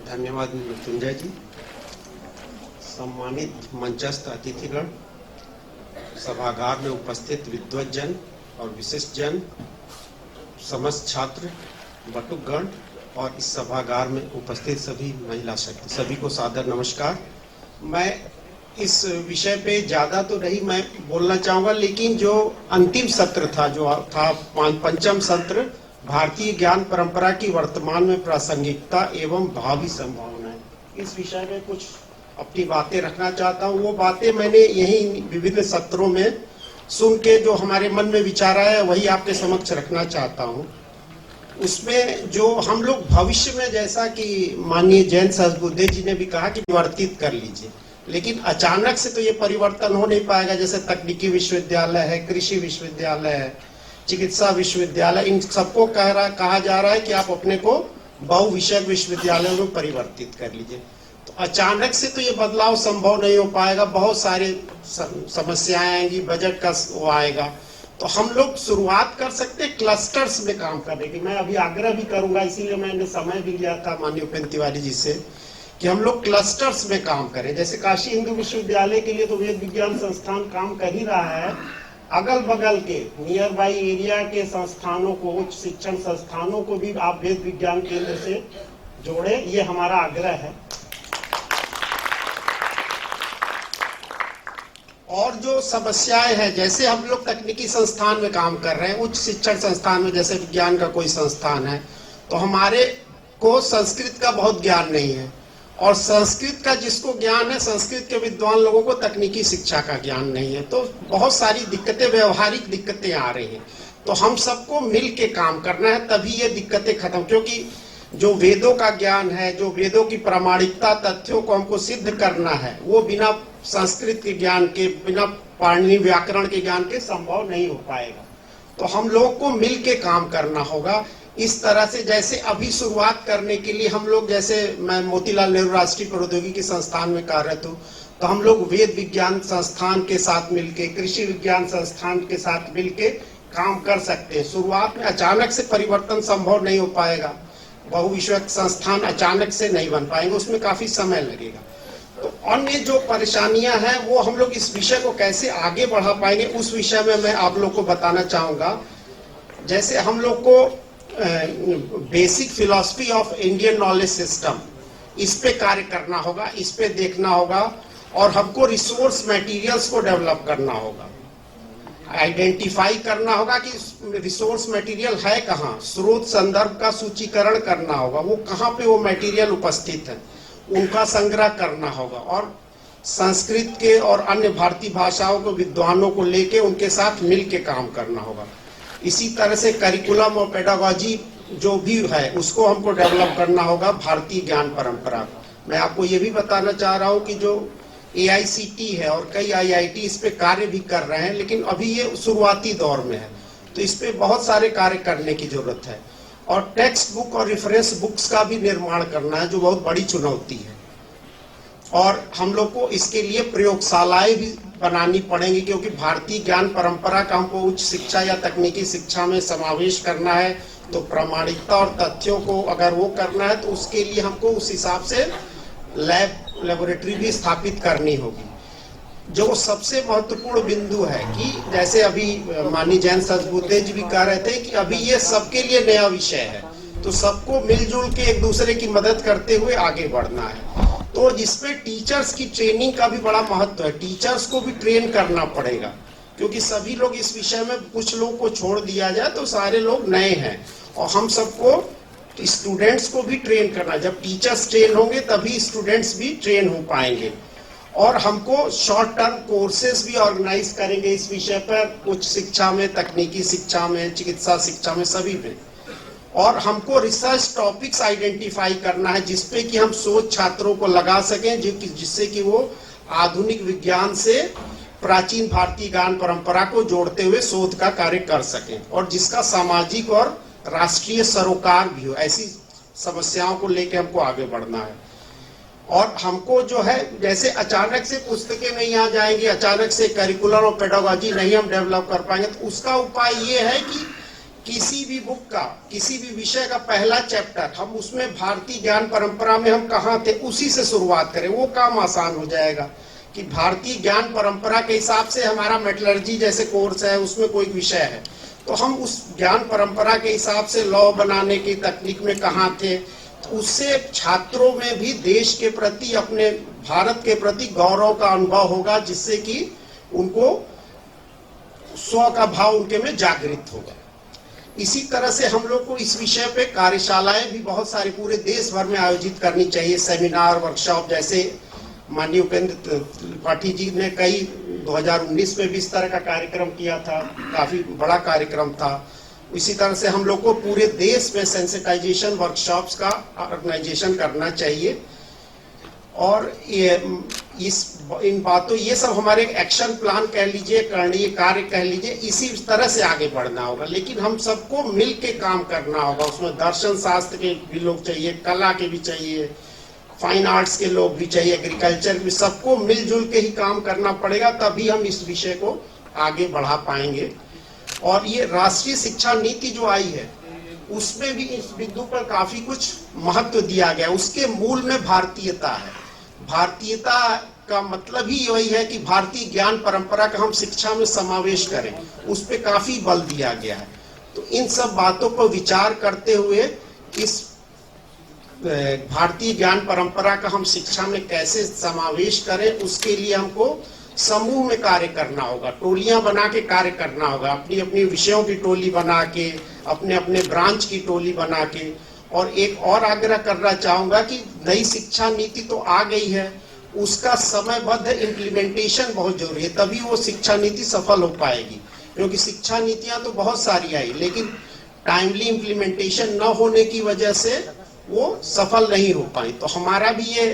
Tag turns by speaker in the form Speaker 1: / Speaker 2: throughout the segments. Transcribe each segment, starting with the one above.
Speaker 1: धन्यवाद मृत्युंजय जी। सम्मानित मंचस्थ अतिथिगण, सभागार में उपस्थित विद्वज्जन और विशिष्ट जन, समस्त छात्र, बटुकगण और इस सभागार में उपस्थित सभी महिला शक्ति, सभी को सादर नमस्कार। मैं इस विषय पे ज्यादा तो नहीं मैं बोलना चाहूंगा, लेकिन जो अंतिम सत्र था, जो था पंचम सत्र, भारतीय ज्ञान परंपरा की वर्तमान में प्रासंगिकता एवं भावी संभावनाएं, इस विषय में कुछ अपनी बातें रखना चाहता हूँ। वो बातें मैंने यही विभिन्न सत्रों में सुन के जो हमारे मन में विचार आया वही आपके समक्ष रखना चाहता हूँ। उसमें जो हम लोग भविष्य में, जैसा कि माननीय जैन सद्बुद्धे जी ने भी कहा कि परिवर्तित कर लीजिए, लेकिन अचानक से तो ये परिवर्तन हो नहीं पाएगा। जैसे तकनीकी विश्वविद्यालय है, कृषि विश्वविद्यालय है, चिकित्सा विश्वविद्यालय, इन सबको कहा जा रहा है कि आप अपने को बहुविषयक विश्वविद्यालयों में परिवर्तित कर लीजिए। तो अचानक से तो ये बदलाव संभव नहीं हो पाएगा, बहुत सारे समस्याएं आएंगी, बजट का वो आएगा। तो हम लोग शुरुआत कर सकते हैं क्लस्टर्स में काम करने की। मैं अभी आग्रह भी करूंगा, इसीलिए मैंने समय भी लिया था माननीय उपेंद्र तिवारी जी से, कि हम लोग क्लस्टर्स में काम करें। जैसे काशी हिंदू विश्वविद्यालय के लिए तो वेद विज्ञान संस्थान काम कर ही रहा है, अगल बगल के नियर बाई एरिया के संस्थानों को, उच्च शिक्षण संस्थानों को भी आप वेद विज्ञान केंद्र से जोड़े, ये हमारा आग्रह है। और जो समस्याएं हैं, जैसे हम लोग तकनीकी संस्थान में काम कर रहे हैं, उच्च शिक्षण संस्थान में जैसे विज्ञान का कोई संस्थान है, तो हमारे को संस्कृत का बहुत ज्ञान नहीं है, और संस्कृत का जिसको ज्ञान है, संस्कृत के विद्वान लोगों को तकनीकी शिक्षा का ज्ञान नहीं है। तो बहुत सारी दिक्कतें, व्यवहारिक दिक्कतें आ रही हैं। तो हम सबको मिल के काम करना है, तभी ये दिक्कतें खत्म। क्योंकि जो वेदों का ज्ञान है, जो वेदों की प्रामाणिकता, तथ्यों को हमको सिद्ध करना है, वो बिना संस्कृत के ज्ञान के, बिना पाणिनि व्याकरण के ज्ञान के संभव नहीं हो पाएगा। तो हम लोगों को मिल के काम करना होगा। इस तरह से जैसे अभी शुरुआत करने के लिए हम लोग, जैसे मैं मोतीलाल नेहरू राष्ट्रीय प्रौद्योगिकी संस्थान में कार्यरत हूँ, तो हम लोग वेद विज्ञान संस्थान के साथ मिलके, कृषि विज्ञान संस्थान के साथ मिलके काम कर सकते हैं। शुरुआत में अचानक से परिवर्तन संभव नहीं हो पाएगा, बहुविषयक संस्थान अचानक से नहीं बन पाएंगे, उसमें काफी समय लगेगा। तो अन्य जो परेशानियां हैं वो हम लोग इस विषय को कैसे आगे बढ़ा पाएंगे, उस विषय में मैं आप लोग को बताना चाहूंगा। जैसे हम लोग को basic philosophy of Indian knowledge system, इस पे कार्य करना होगा, इस पे देखना होगा, और हमको रिसोर्स मटेरियल्स को डेवलप करना होगा, आइडेंटिफाई करना होगा कि रिसोर्स मटेरियल है कहाँ, स्रोत संदर्भ का सूचीकरण करना होगा, वो कहाँ पे वो मटेरियल उपस्थित है, उनका संग्रह करना होगा, और संस्कृत के और अन्य भारतीय भाषाओं को, विद्वानों को लेके उनके साथ मिल के काम करना होगा। इसी तरह से करिकुलम और पेडागोजी जो भी है, उसको हमको डेवलप करना होगा, भारतीय ज्ञान परंपरा को। मैं आपको ये भी बताना चाह रहा हूँ कि जो AICT है और कई IIT इस पे कार्य भी कर रहे हैं, लेकिन अभी ये शुरुआती दौर में है, तो इस पे बहुत सारे कार्य करने की जरूरत है। और टेक्स्ट बुक और रेफरेंस बुक्स का भी निर्माण करना है, जो बहुत बड़ी चुनौती है। और हम लोग को इसके लिए प्रयोगशालाएं भी बनानी पड़ेंगी, क्योंकि भारतीय ज्ञान परंपरा का हमको उच्च शिक्षा या तकनीकी शिक्षा में समावेश करना है, तो प्रामाणिकता और तथ्यों को अगर वो करना है, तो उसके लिए हमको उस हिसाब से लेबोरेटरी भी स्थापित करनी होगी। जो सबसे महत्वपूर्ण बिंदु है कि जैसे अभी माननीय जैन सद्बुद्धे जी भी कह रहे थे कि अभी ये सबके लिए नया विषय है, तो सबको मिलजुल के एक दूसरे की मदद करते हुए आगे बढ़ना है। तो जिसपे टीचर्स की ट्रेनिंग का भी बड़ा महत्व है, टीचर्स को भी ट्रेन करना पड़ेगा, क्योंकि सभी लोग इस विषय में, कुछ लोग को छोड़ दिया जाए तो सारे लोग नए हैं, और हम सबको स्टूडेंट्स को भी ट्रेन करना। जब टीचर्स ट्रेन होंगे तभी स्टूडेंट्स भी ट्रेन हो पाएंगे। और हमको शॉर्ट टर्म कोर्सेज भी ऑर्गेनाइज करेंगे इस विषय पर, उच्च शिक्षा में, तकनीकी शिक्षा में, चिकित्सा शिक्षा में, सभी में। और हमको रिसर्च टॉपिक्स आइडेंटिफाई करना है, जिसपे कि हम शोध छात्रों को लगा सकें, जिससे कि वो आधुनिक विज्ञान से प्राचीन भारतीय ज्ञान परंपरा को जोड़ते हुए शोध का कार्य कर सकें, और जिसका सामाजिक और राष्ट्रीय सरोकार भी हो। ऐसी समस्याओं को लेकर हमको आगे बढ़ना है। और हमको जो है, जैसे अचानक से पुस्तकें नहीं आ जाएंगी, अचानक से करिकुलम और पेडागोजी नहीं हम डेवलप कर पाएंगे, तो उसका उपाय ये है किसी भी बुक का, किसी भी विषय का पहला चैप्टर हम उसमें भारतीय ज्ञान परंपरा में हम कहाँ थे उसी से शुरुआत करें, वो काम आसान हो जाएगा। कि भारतीय ज्ञान परंपरा के हिसाब से हमारा मेटलर्जी जैसे कोर्स है, उसमें कोई विषय है तो हम उस ज्ञान परंपरा के हिसाब से लॉ बनाने की तकनीक में कहाँ थे, तो उससे छात्रों में भी देश के प्रति, अपने भारत के प्रति गौरव का अनुभव होगा, जिससे कि उनको स्व का भाव उनके में जागृत होगा। इसी तरह से हम लोग को इस विषय पे कार्यशालाएं भी बहुत सारी पूरे देश भर में आयोजित करनी चाहिए, सेमिनार, वर्कशॉप, जैसे माननीय उपेंद्र त्रिपाठी जी ने कई 2019 में भी इस तरह का कार्यक्रम किया था, काफी बड़ा कार्यक्रम था। इसी तरह से हम लोग को पूरे देश में सेंसिटाइजेशन वर्कशॉप्स का ऑर्गेनाइजेशन करना चाहिए। और इन बातों, ये सब हमारे एक्शन प्लान कह लीजिए, करणीय कार्य कह लीजिए, इसी तरह से आगे बढ़ना होगा। लेकिन हम सबको मिल के काम करना होगा, उसमें दर्शन शास्त्र के भी लोग चाहिए, कला के भी चाहिए, फाइन आर्ट्स के लोग भी चाहिए, एग्रीकल्चर भी, सबको मिलजुल के ही काम करना पड़ेगा, तभी हम इस विषय को आगे बढ़ा पाएंगे। और ये राष्ट्रीय शिक्षा नीति जो आई है उसमें भी इस बिंदु पर काफी कुछ महत्व दिया गया। उसके मूल में भारतीयता है। भारतीयता का मतलब ही वही है कि भारतीय ज्ञान परंपरा का हम शिक्षा में समावेश करें, उस पर काफी बल दिया गया है। तो इन सब बातों पर विचार करते हुए इस भारतीय ज्ञान परंपरा का हम शिक्षा में कैसे समावेश करें, उसके लिए हमको समूह में कार्य करना होगा, टोलियां बना के कार्य करना होगा, अपनी अपनी विषयों की टोली बना के, अपने अपने ब्रांच की टोली बना के। और एक और आग्रह करना चाहूंगा कि नई शिक्षा नीति तो आ गई है, उसका समयबद्ध इम्प्लीमेंटेशन बहुत जरूरी है, तभी वो शिक्षा नीति सफल हो पाएगी। क्योंकि शिक्षा नीतियां तो बहुत सारी आई, लेकिन टाइमली इम्प्लीमेंटेशन न होने की वजह से वो सफल नहीं हो पाई। तो हमारा भी ये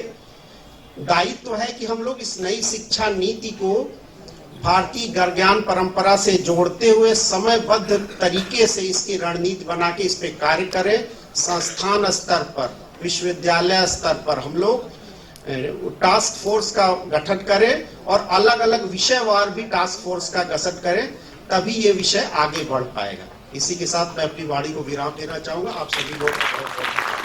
Speaker 1: दायित्व है कि हम लोग इस नई शिक्षा नीति को भारतीय ज्ञान परंपरा से जोड़ते हुए समयबद्ध तरीके से इसकी रणनीति बना के इस पे कार्य करें। संस्थान स्तर पर, विश्वविद्यालय स्तर पर हम लोग टास्क फोर्स का गठन करें और अलग अलग विषयवार भी टास्क फोर्स का गठन करें, तभी ये विषय आगे बढ़ पाएगा। इसी के साथ मैं अपनी वाणी को विराम देना चाहूंगा। आप सभी लोग